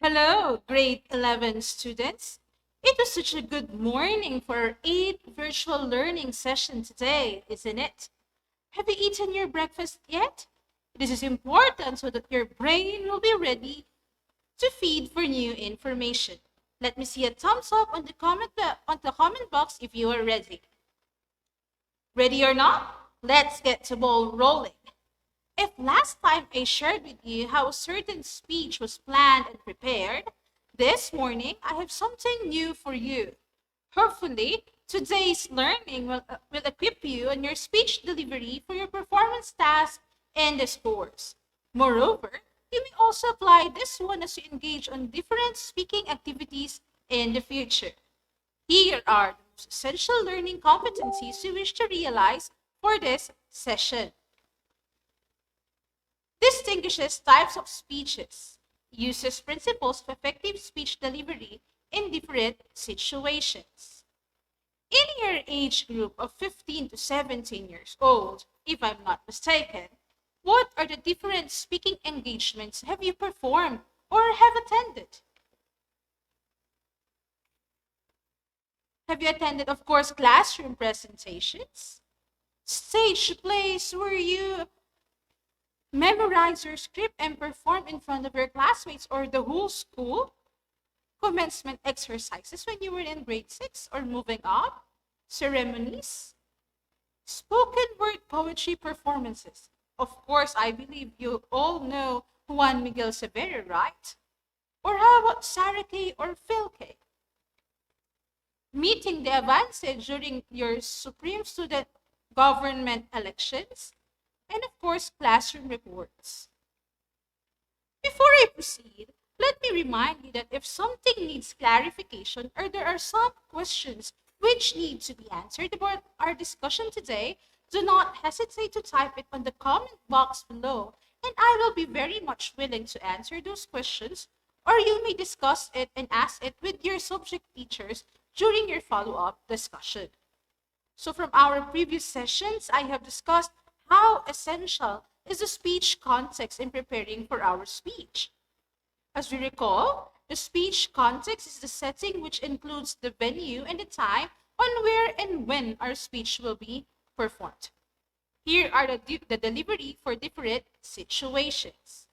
Hello, grade 11 students. It was such a good morning for our 8th virtual learning session today, isn't it? Have you eaten your breakfast yet? This is important so that your brain will be ready to feed for new information. Let me see a thumbs up on the comment box if you are ready. Ready or not? Let's get the ball rolling. If last time I shared with you how a certain speech was planned and prepared, this morning I have something new for you. Hopefully, today's learning will equip you on your speech delivery for your performance task and the scores. Moreover, you may also apply this one as you engage on different speaking activities in the future. Here are the most essential learning competencies you wish to realize for this session. Distinguishes types of speeches, uses principles of effective speech delivery in different situations. In your age group of 15 to 17 years old, if I'm not mistaken, what are the different speaking engagements have you performed or have attended? Have you attended, of course, classroom presentations, stage plays where you memorize your script and perform in front of your classmates or the whole school, commencement exercises when you were in grade 6 or moving up, ceremonies, spoken word poetry performances. Of course, I believe you all know Juan Miguel Severo, right? Or how about Sarah Kay or Phil Kay? Meeting the advances during your Supreme Student Government elections, and of course, classroom reports. Before I proceed, let me remind you that if something needs clarification or there are some questions which need to be answered about our discussion today, do not hesitate to type it on the comment box below, and I will be very much willing to answer those questions, or you may discuss it and ask it with your subject teachers during your follow-up discussion. So from our previous sessions, I have discussed how essential is the speech context in preparing for our speech. As we recall, the speech context is the setting which includes the venue and the time on where and when our speech will be performed. Here are the delivery for different situations.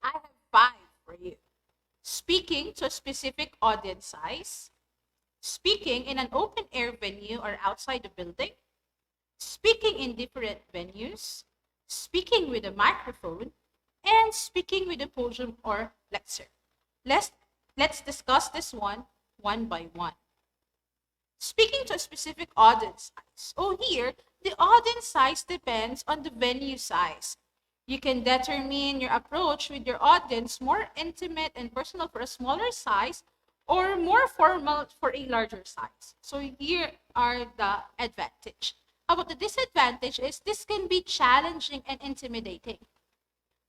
I have 5 for you. Speaking to a specific audience size, speaking in an open air venue or outside the building, speaking in different venues, speaking with a microphone, and speaking with a podium or lecture. Let's discuss this one by one. Speaking to a specific audience size. Oh, here, the audience size depends on the venue size. You can determine your approach with your audience more intimate and personal for a smaller size or more formal for a larger size. So here are the advantage. About the disadvantage is this can be challenging and intimidating.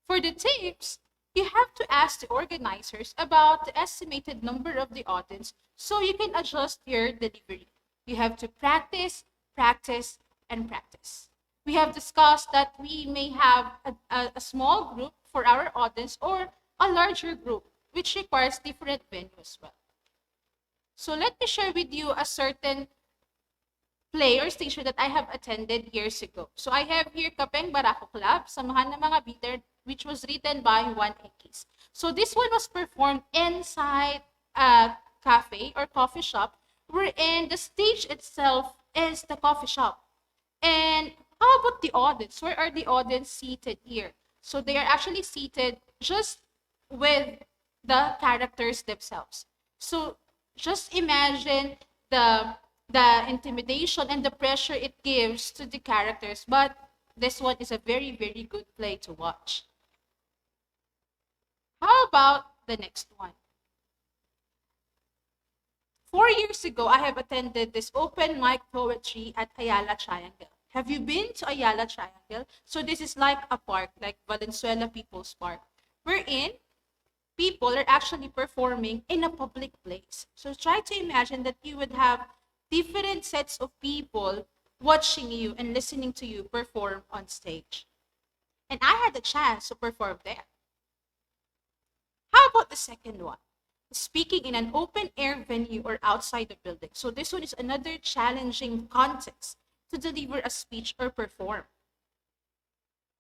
For the tips, you have to ask the organizers about the estimated number of the audience so you can adjust your delivery. You have to practice, practice, and practice. We have discussed that we may have a small group for our audience or a larger group, which requires different venues as well. So let me share with you a certain player station that I have attended years ago. So I have here Kapeng Barako Club, Samahan ng mga Bitter, which was written by Juan Ekis. So this one was performed inside a cafe or coffee shop, wherein the stage itself is the coffee shop. And how about the audience? Where are the audience seated here? So they are actually seated just with the characters themselves. So just imagine the intimidation and the pressure it gives to the characters, but this one is a very, very good play to watch. How about the next one? 4 years ago, I have attended this open mic poetry at Ayala Triangle. Have you been to Ayala Triangle? So this is like a park, like Valenzuela People's Park, wherein people are actually performing in a public place. So try to imagine that you would have different sets of people watching you and listening to you perform on stage. And I had the chance to perform there. How about the second one? Speaking in an open air venue or outside the building. So this one is another challenging context to deliver a speech or perform.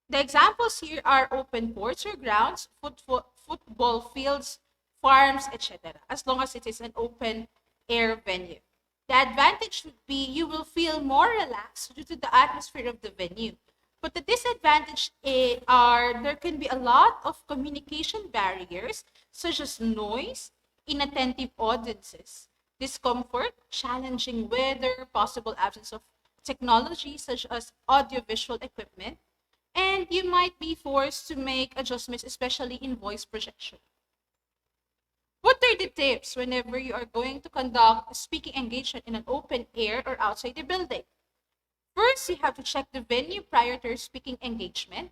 The examples here are open courts or grounds, football fields, farms, etc. As long as it is an open air venue. The advantage would be you will feel more relaxed due to the atmosphere of the venue. But the disadvantage are there can be a lot of communication barriers such as noise, inattentive audiences, discomfort, challenging weather, possible absence of technology such as audiovisual equipment, and you might be forced to make adjustments, especially in voice projection. What are the tips whenever you are going to conduct a speaking engagement in an open air or outside the building? First, you have to check the venue prior to your speaking engagement.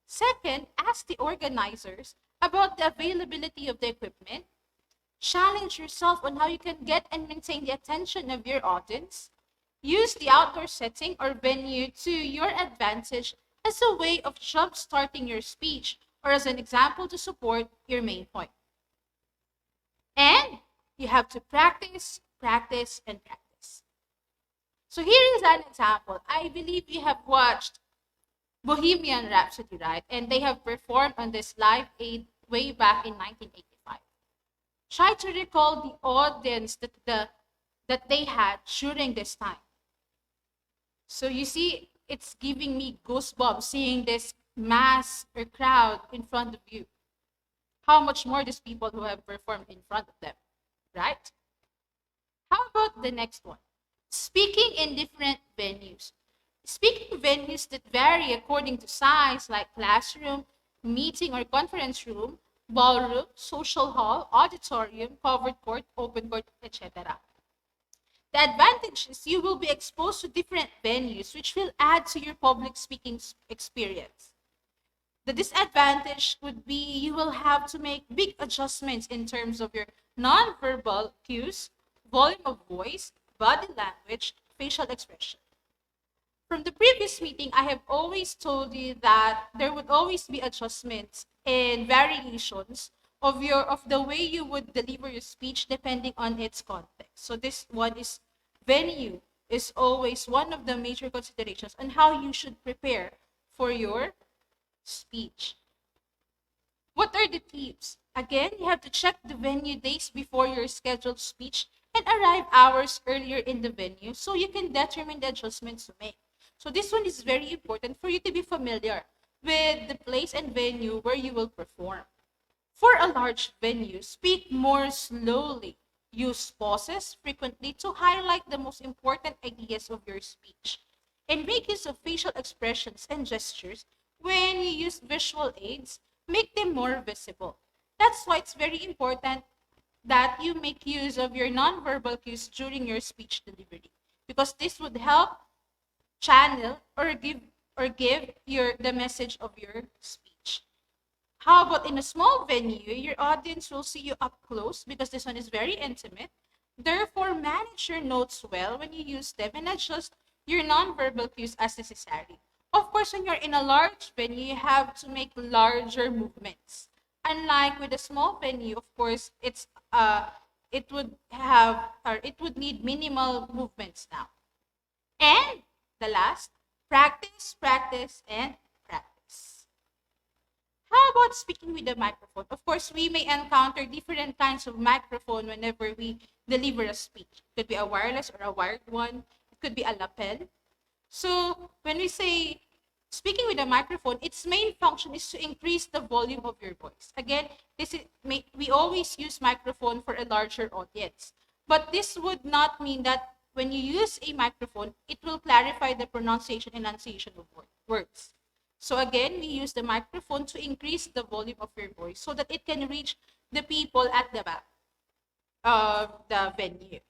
Second, ask the organizers about the availability of the equipment. Challenge yourself on how you can get and maintain the attention of your audience. Use the outdoor setting or venue to your advantage as a way of jump-starting your speech or as an example to support your main point. And you have to practice, practice, and practice. So here is an example. I believe you have watched Bohemian Rhapsody, right? And they have performed on this Live Aid way back in 1985. Try to recall the audience that they had during this time. So you see, it's giving me goosebumps seeing this mass or crowd in front of you. How much more these people who have performed in front of them, right? How about the next one? Speaking in different venues. Speaking venues that vary according to size, like classroom, meeting or conference room, ballroom, social hall, auditorium, covered court, open court, etc. The advantage is you will be exposed to different venues, which will add to your public speaking experience. The disadvantage would be you will have to make big adjustments in terms of your nonverbal cues, volume of voice, body language, facial expression. From the previous meeting, I have always told you that there would always be adjustments and variations of the way you would deliver your speech depending on its context. So this one is venue is always one of the major considerations on how you should prepare for your speech. What are the tips? Again, you have to check the venue days before your scheduled speech and arrive hours earlier in the venue so you can determine the adjustments to make. So this one is very important for you to be familiar with the place and venue where you will perform. For a large venue, speak more slowly. Use pauses frequently to highlight the most important ideas of your speech. And make use of facial expressions and gestures. When you use visual aids, make them more visible. That's why it's very important that you make use of your nonverbal cues during your speech delivery, because this would help channel or give the message of your speech. How about in a small venue, your audience will see you up close because this one is very intimate. Therefore, manage your notes well when you use them and adjust your nonverbal cues as necessary. Of course, when you're in a large venue, you have to make larger movements. Unlike with a small venue, of course, it would need minimal movements now. And the last, practice, practice, and practice. How about speaking with the microphone? Of course, we may encounter different kinds of microphone whenever we deliver a speech. It could be a wireless or a wired one. It could be a lapel. So when we say speaking with a microphone, its main function is to increase the volume of your voice. Again, we always use microphone for a larger audience. But this would not mean that when you use a microphone, it will clarify the pronunciation and enunciation of words. So again, we use the microphone to increase the volume of your voice so that it can reach the people at the back of the venue.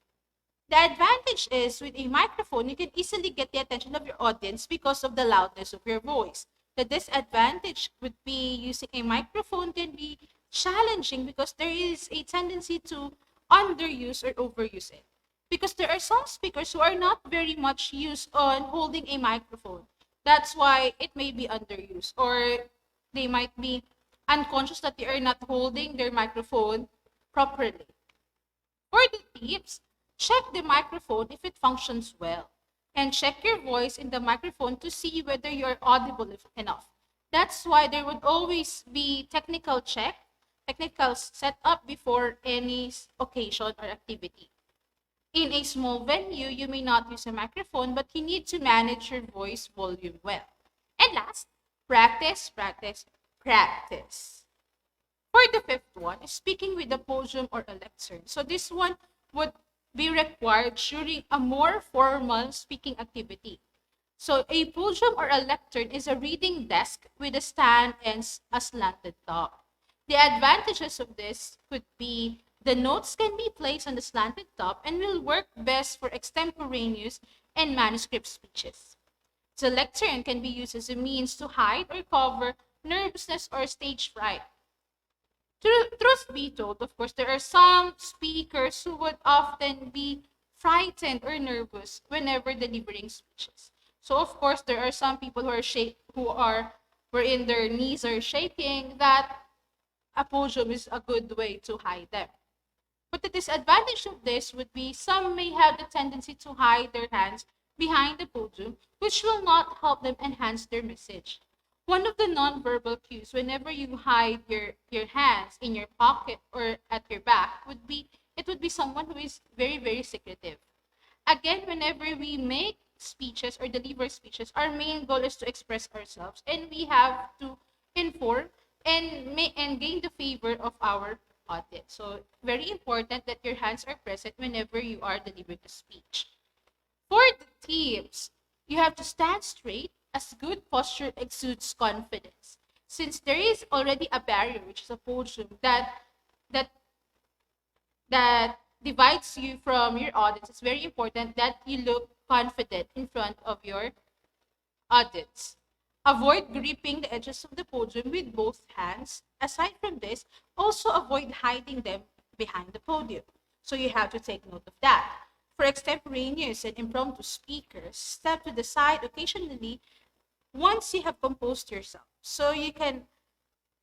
The advantage is with a microphone, you can easily get the attention of your audience because of the loudness of your voice. The disadvantage would be using a microphone can be challenging because there is a tendency to underuse or overuse it. Because there are some speakers who are not very much used on holding a microphone. That's why it may be underused, or they might be unconscious that they are not holding their microphone properly. For the tips, check the microphone if it functions well, and check your voice in the microphone to see whether you're audible enough. That's why there would always be technical setup before any occasion or activity. In a small venue, you may not use a microphone, but you need to manage your voice volume well. And last, practice, practice, practice. For the fifth one, is speaking with a podium or a lectern. So this one would be required during a more formal speaking activity. So a podium or a lectern is a reading desk with a stand and a slanted top. The advantages of this could be the notes can be placed on the slanted top and will work best for extemporaneous and manuscript speeches. The lectern can be used as a means to hide or cover nervousness or stage fright. Truth be told, of course, there are some speakers who would often be frightened or nervous whenever delivering speeches. So, of course, there are some people wherein their knees are shaking, that a podium is a good way to hide them. But the disadvantage of this would be some may have the tendency to hide their hands behind the podium, which will not help them enhance their message. One of the nonverbal cues whenever you hide your hands in your pocket or at your back would be someone who is very, very secretive. Again, whenever we make speeches or deliver speeches, our main goal is to express ourselves, and we have to inform and gain the favor of our audience. So very important that your hands are present whenever you are delivering a speech. For the tips, you have to stand straight, as good posture exudes confidence. Since there is already a barrier, which is a podium, that divides you from your audience, it's very important that you look confident in front of your audience. Avoid gripping the edges of the podium with both hands. Aside from this, also avoid hiding them behind the podium. So you have to take note of that. For extemporaneous and impromptu speakers, step to the side occasionally once you have composed yourself. So you can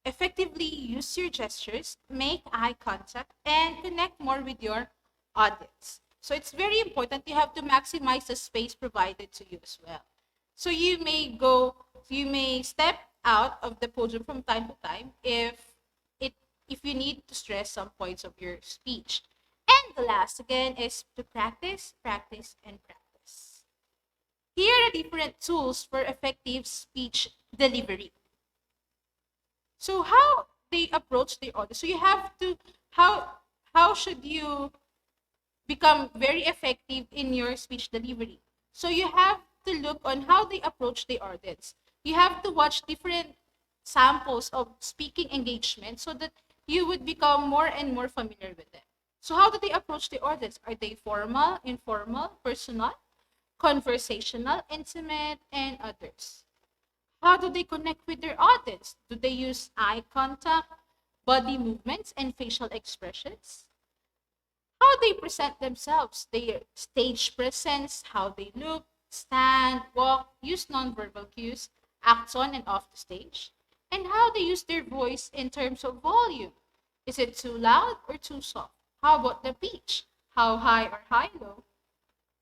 effectively use your gestures, make eye contact, and connect more with your audience. So it's very important you have to maximize the space provided to you as well. So you may step out of the podium from time to time if you need to stress some points of your speech. And the last again is to practice, practice, and practice. Here are different tools for effective speech delivery. So how they approach the audience. So you have to how should you become very effective in your speech delivery? So you have to look on how they approach the audience. You have to watch different samples of speaking engagement so that you would become more and more familiar with them. So how do they approach the audience? Are they formal, informal, personal, conversational, intimate, and others? How do they connect with their audience? Do they use eye contact, body movements, and facial expressions? How they present themselves, their stage presence, how they look, stand, walk, use nonverbal cues, act on and off the stage, and how they use their voice in terms of volume. Is it too loud or too soft? How about the pitch? How high or low?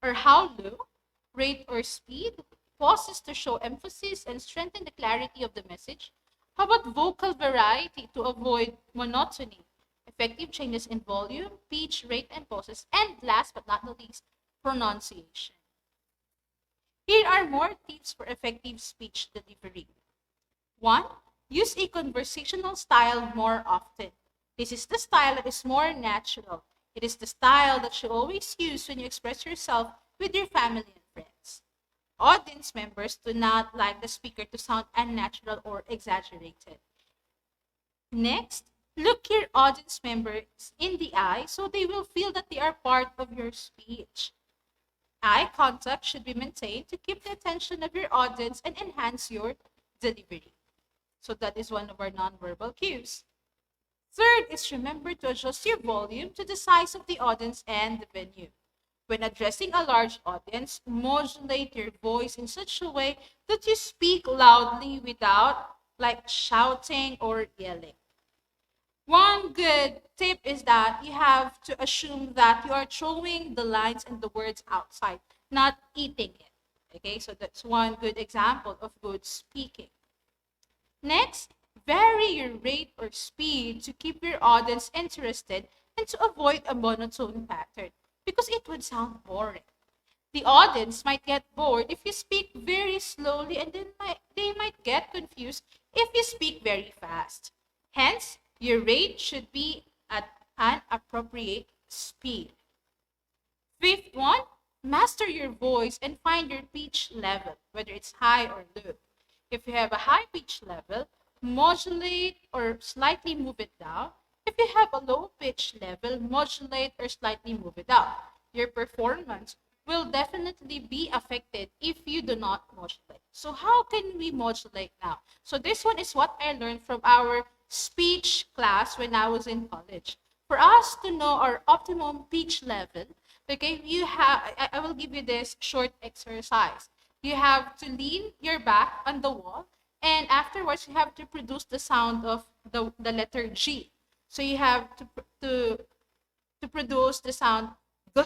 Or how low? Rate or speed? Pauses to show emphasis and strengthen the clarity of the message? How about vocal variety to avoid monotony? Effective changes in volume, pitch, rate, and pauses. And last but not the least, pronunciation. Here are more tips for effective speech delivery. 1. Use a conversational style more often. This is the style that is more natural. It is the style that you always use when you express yourself with your family and friends. Audience members do not like the speaker to sound unnatural or exaggerated. Next, look your audience members in the eye so they will feel that they are part of your speech. Eye contact should be maintained to keep the attention of your audience and enhance your delivery. So that is one of our nonverbal cues. Third is remember to adjust your volume to the size of the audience and the venue. When addressing a large audience, modulate your voice in such a way that you speak loudly without like shouting or yelling. One good tip is that you have to assume that you are throwing the lines and the words outside, not eating it. Okay, so that's one good example of good speaking. Next, vary your rate or speed to keep your audience interested and to avoid a monotone pattern because it would sound boring. The audience might get bored if you speak very slowly and then they might get confused if you speak very fast. Hence, your rate should be at an appropriate speed. Fifth one, master your voice and find your pitch level, whether it's high or low. If you have a high pitch level, modulate or slightly move it down. If you have a low pitch level, modulate or slightly move it down. Your performance will definitely be affected if you do not modulate. So how can we modulate now? So this one is what I learned from our speech class when I was in college. For us to know our optimum pitch level, okay, I will give you this short exercise. You have to lean your back on the wall, and afterwards you have to produce the sound of the letter G. So you have to produce the sound G,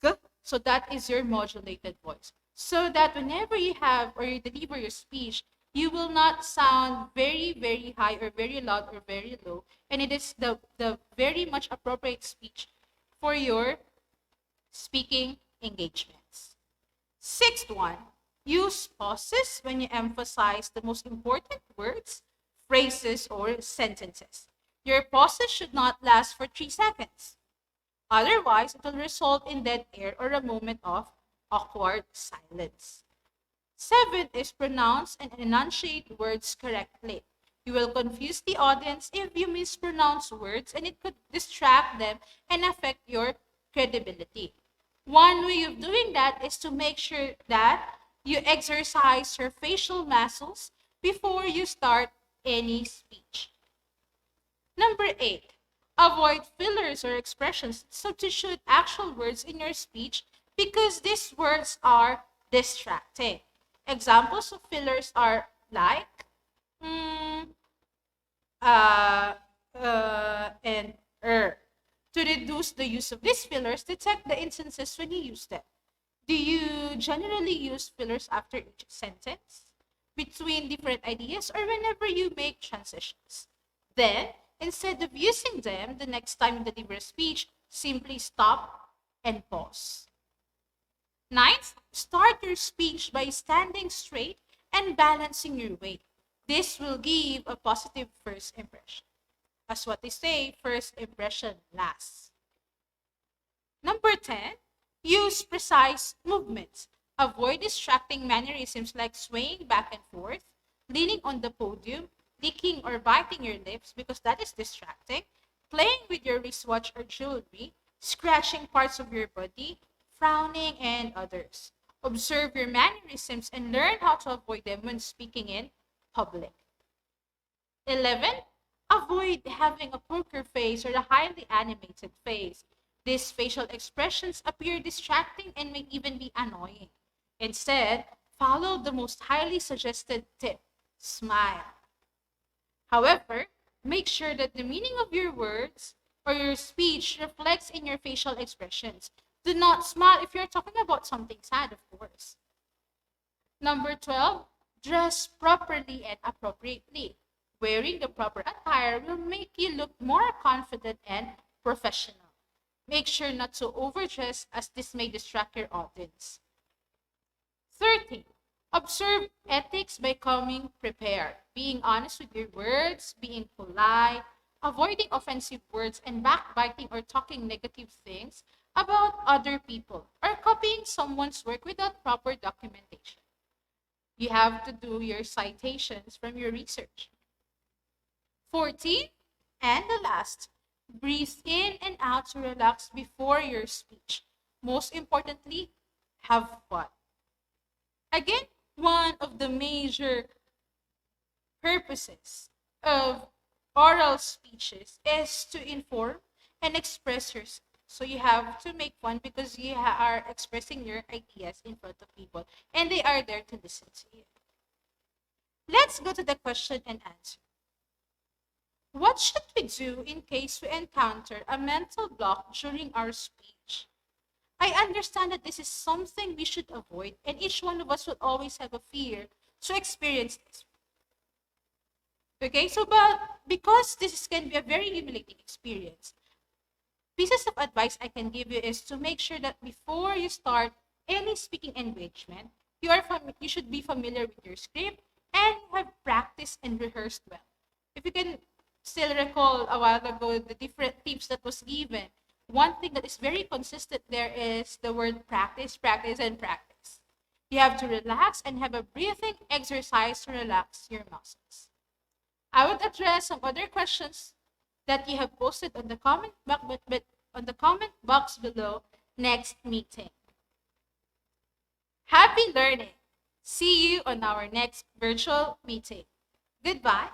G. So that is your modulated voice. So that whenever you have or you deliver your speech, you will not sound very, very high or very loud or very low. And it is the very much appropriate speech for your speaking engagements. Sixth one, use pauses when you emphasize the most important words, phrases, or sentences. Your pauses should not last for 3 seconds. Otherwise, it will result in dead air or a moment of awkward silence. Seven is pronounce and enunciate words correctly. You will confuse the audience if you mispronounce words and it could distract them and affect your credibility. One way of doing that is to make sure that you exercise your facial muscles before you start any speech. Number 8, avoid fillers or expressions that substitute actual words in your speech because these words are distracting. Examples of fillers are like mm, and To reduce the use of these fillers, detect the instances when you use them. Do you generally use fillers after each sentence, between different ideas, or whenever you make transitions? Then, instead of using them the next time you deliver a speech, simply stop and pause. Ninth, start your speech by standing straight and balancing your weight. This will give a positive first impression. As what they say, first impression lasts. Number 10, use precise movements. Avoid distracting mannerisms like swaying back and forth, leaning on the podium, licking or biting your lips because that is distracting, playing with your wristwatch or jewelry, scratching parts of your body, frowning, and others. Observe your mannerisms and learn how to avoid them when speaking in public. 11, avoid having a poker face or a highly animated face. These facial expressions appear distracting and may even be annoying. Instead, follow the most highly suggested tip: smile. However, make sure that the meaning of your words or your speech reflects in your facial expressions. Do not smile if you're talking about something sad, of course. Number 12, dress properly and appropriately. Wearing the proper attire will make you look more confident and professional. Make sure not to overdress as this may distract your audience. 13, observe ethics by coming prepared. Being honest with your words, being polite, avoiding offensive words, and backbiting or talking negative things about other people, or copying someone's work without proper documentation. You have to do your citations from your research. 14, and the last, breathe in and out to relax before your speech. Most importantly, have fun. Again, one of the major purposes of oral speeches is to inform and express yourself. So you have to make fun because you are expressing your ideas in front of people and they are there to listen to you. Let's go to the question and answer. What should we do in case we encounter a mental block during our speech? I understand that this is something we should avoid, and each one of us will always have a fear to experience this. Okay, so but because can be a very humiliating experience, pieces of advice I can give you is to make sure that before you start any speaking engagement, you should be familiar with your script and have practiced and rehearsed well. If you can still recall a while ago the different tips that was given, one thing that is very consistent there is the word practice, practice, and practice. You have to relax and have a breathing exercise to relax your muscles. I would address some other questions that you have posted on the on the comment box below next meeting. Happy learning! See you on our next virtual meeting. Goodbye.